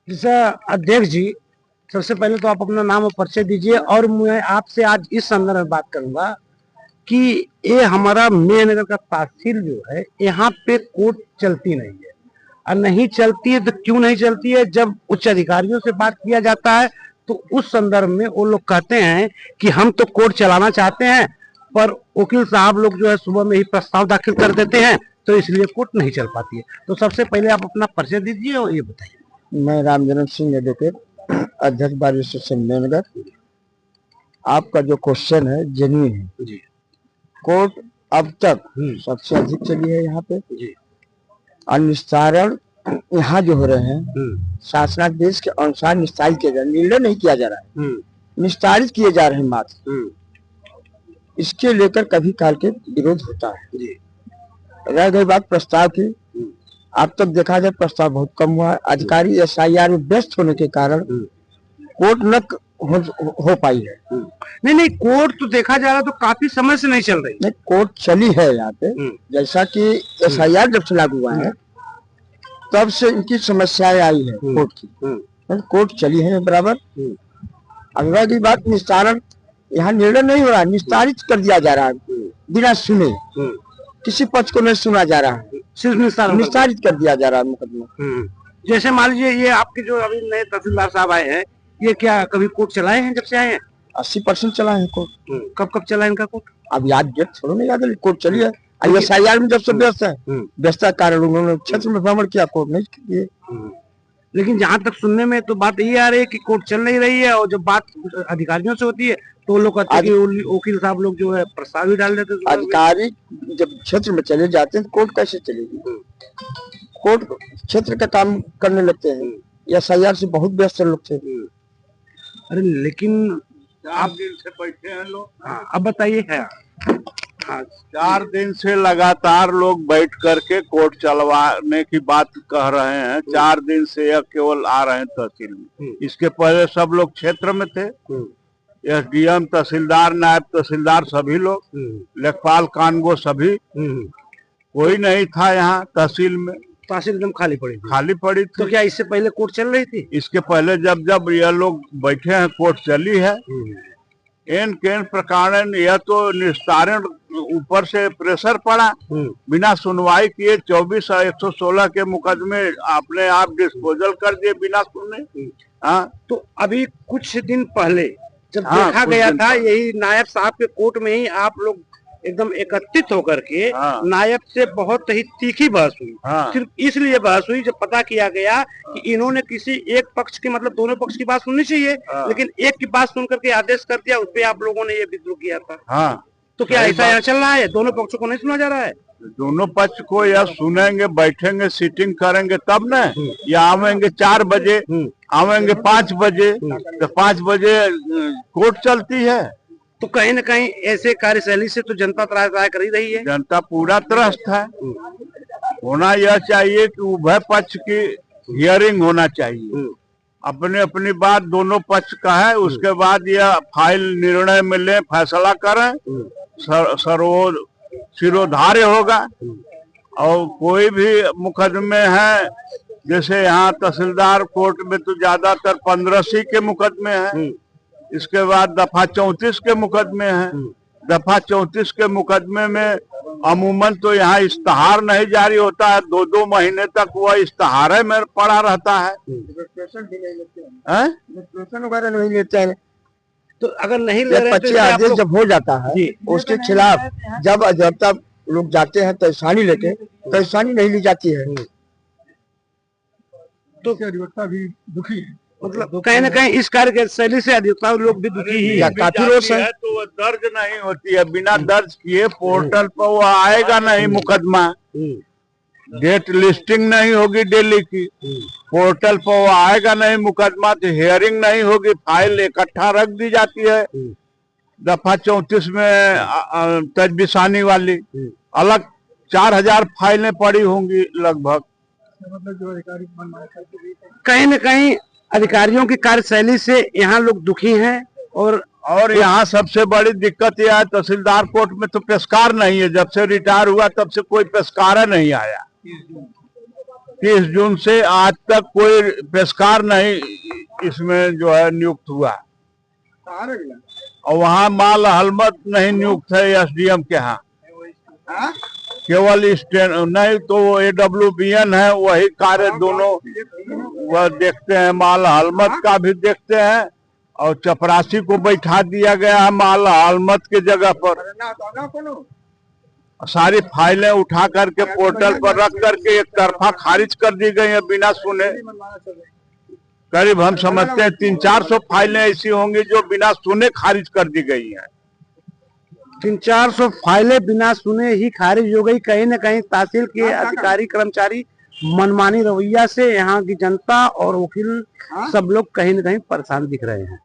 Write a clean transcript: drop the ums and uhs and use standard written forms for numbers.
जैसा अध्यक्ष जी, सबसे पहले तो आप अपना नाम और परिचय दीजिए और मैं आपसे आज इस संदर्भ में बात करूंगा कि ये हमारा मेहनगर का तहसील जो है, यहाँ पे कोर्ट चलती नहीं है। और नहीं चलती है तो क्यों नहीं चलती है? जब उच्च अधिकारियों से बात किया जाता है तो उस संदर्भ में वो लोग कहते हैं कि हम तो कोर्ट चलाना चाहते हैं, पर वकील साहब लोग जो है सुबह में ही प्रस्ताव दाखिल कर देते हैं, तो इसलिए कोर्ट नहीं चल पाती है। तो सबसे पहले आप अपना परिचय दीजिए और ये बताइए। मैं रामजन्म सिंह एडवोकेट, अध्यक्ष बार एसोसिएशन मेहनगर। आपका जो क्वेश्चन है जेन्युइन है जी। कोर्ट अब तक सबसे अधिक चली है यहाँ पे जी। और निस्तारण यहाँ जो हो रहे हैं शासनादेश के अनुसार निस्तारित किया जा रहा है, निर्णय नहीं किया जा रहा है, निस्तारित किए जा रहे हैं मात्र। इसके लेकर कभी काल के विरोध होता है जी। रह गई बात प्रस्ताव की, अब तक देखा जाए प्रस्ताव बहुत कम हुआ है। अधिकारी एसआईआर में व्यस्त होने के कारण कोर्ट न हो पाई है। नहीं, कोर्ट तो देखा जा रहा है तो काफी समय से नहीं चल रही। नहीं, कोर्ट चली है यहाँ पे। जैसा कि एसआईआर जब से लागू हुआ है तब से इनकी समस्याएं आई है कोर्ट की। कोर्ट चली है बराबर। अगला की बात निस्तारण, यहाँ निर्णय नहीं हो रहा, निस्तारित कर दिया जा रहा है बिना सुने। किसी पक्ष को नहीं सुना जा रहा है, सिर्फ निस्तारित कर दिया जा रहा है मुकदमा। जैसे मान लीजिए ये आपके जो अभी नए तहसीलदार साहब आए हैं, ये क्या कभी कोर्ट चलाए हैं? जब से आए हैं 80% चला है कोर्ट। कब चला है इनका कोर्ट? अब याद डेट थोड़ा नहीं याद है, कोर्ट चली है। एसआईआर में जब से व्यस्त है, व्यस्तता कारण उन्होंने क्षेत्र में भ्रमण किया, कोर्ट नहीं किए। लेकिन जहाँ तक सुनने में तो बात ये आ रही है कि कोर्ट चल नहीं रही है, और जब बात अधिकारियों से होती है तो लोग कहते हैं कि वकील साहब लोग जो है प्रस्ताव ही डाल देते हैं। अधिकारी जब क्षेत्र में चले जाते हैं तो कोर्ट कैसे चलेगी? कोर्ट क्षेत्र का काम करने लगते हैं। एसआईआर से बहुत व्यस्त लोग थे। अरे लेकिन आप दिन से बैठे हैं लोग। हाँ, अब बताइए। है हाँ, 4 दिन से लगातार लोग बैठ करके कोर्ट चलवाने की बात कह रहे हैं। 4 दिन से यह केवल आ रहे हैं तहसील में। इसके पहले सब लोग क्षेत्र में थे। एसडीएम, तहसीलदार, नायब तहसीलदार सभी लोग, लेखपाल, कानगो सभी, कोई नहीं था यहाँ तहसील में। तहसील एकदम खाली पड़ी थी। तो क्या इससे पहले कोर्ट चल रही थी? इसके पहले जब यह लोग बैठे हैं कोर्ट चली है। केन प्रकार यह तो निस्तारण ऊपर से प्रेशर पड़ा, बिना सुनवाई किए 24 और 116 के मुकदमे अपने आप डिस्पोजल कर दिए बिना सुने। हाँ, तो अभी कुछ दिन पहले जब देखा गया था, यही नायब साहब के कोर्ट में ही आप लोग एकदम एकत्रित होकर के नायब से बहुत ही तीखी बहस हुई। सिर्फ इसलिए बहस हुई जब पता किया गया कि इन्होंने किसी एक पक्ष की, मतलब दोनों पक्ष की बात सुननी चाहिए, लेकिन एक की बात सुन करके आदेश कर दिया, उस पर आप लोगों ने ये विद्रोह किया था। तो क्या ऐसा यहाँ चल रहा है? दोनों पक्षों को नहीं सुना जा रहा है? दोनों पक्ष को या सुनेंगे, बैठेंगे, सीटिंग करेंगे तब न, या आवेंगे 4 बजे, आवेंगे 5 बजे, तो 5 बजे कोर्ट चलती है। तो कहीं न कहीं ऐसे कार्यशैली से तो जनता त्रास कर ही रही है। जनता पूरा त्रस्त है। होना यह चाहिए कि उभय पक्ष की हियरिंग होना चाहिए। अपनी अपनी बात दोनों पक्ष का है, उसके बाद यह फाइल निर्णय में ले, फैसला करें, सिरोधार्य होगा। और कोई भी मुकदमे हैं, जैसे यहाँ तहसीलदार कोर्ट में तो ज्यादातर 1500 के मुकदमे हैं। इसके बाद दफा 34 के मुकदमे हैं। दफा 34 के मुकदमे में अमूमन तो यहाँ इश्तहार नहीं जारी होता है, 2-2 महीने तक वह इश्तहार में पड़ा रहता है। वगैरह नहीं लेते हैं। तो अगर नहीं ले रहे तो आदेश जब हो जाता है उसके खिलाफ जब तक लोग जाते हैं तहसानी लेके, तहसानी नहीं ली जाती है तो अधिवक्ता भी दुखी है। मतलब कहीं न कहीं इस कार्य के शैली से अधिवक्ता लोग भी दुखी ही है। काफी रोष है। तो वो दर्ज नहीं होती है, बिना दर्ज किए पोर्टल पर वो आएगा नहीं मुकदमा। डेट लिस्टिंग नहीं होगी डेली की, पोर्टल पर वो आएगा नहीं मुकदमा, तो हियरिंग नहीं होगी, फाइल इकट्ठा रख दी जाती है। दफा 34 में तजबिसानी वाली अलग 4000 फाइलें पड़ी होंगी लगभग। कहीं न कहीं अधिकारियों की कार्यशैली से यहाँ लोग दुखी हैं। और यहाँ सबसे बड़ी दिक्कत यह है, तहसीलदार कोर्ट में तो पेशकार नहीं है। जब से रिटायर हुआ तब से कोई पेशकार नहीं आया। 30 जून से आज तक कोई पेशकार नहीं इसमें जो है नियुक्त हुआ, और वहाँ माल हलमत नहीं नियुक्त है एसडीएम के यहाँ। केवल नहीं तो वो AWBN है, वही कार्य दोनों वह देखते हैं, माल हलमत का भी देखते हैं, और चपरासी को बैठा दिया गया है माल हलमत के जगह पर। सारी फाइलें उठा करके पोर्टल पर रख करके एक तरफा खारिज कर दी गई है बिना सुने। करीब हम समझते हैं 300-400 फाइलें ऐसी होंगी जो बिना सुने खारिज कर दी गई हैं। 300-400 फाइलें बिना सुने ही खारिज हो गई। कहीं न कहीं तहसील के अधिकारी कर्मचारी मनमानी रवैया से यहाँ की जनता और वकील सब लोग कहीं न कहीं परेशान दिख रहे हैं।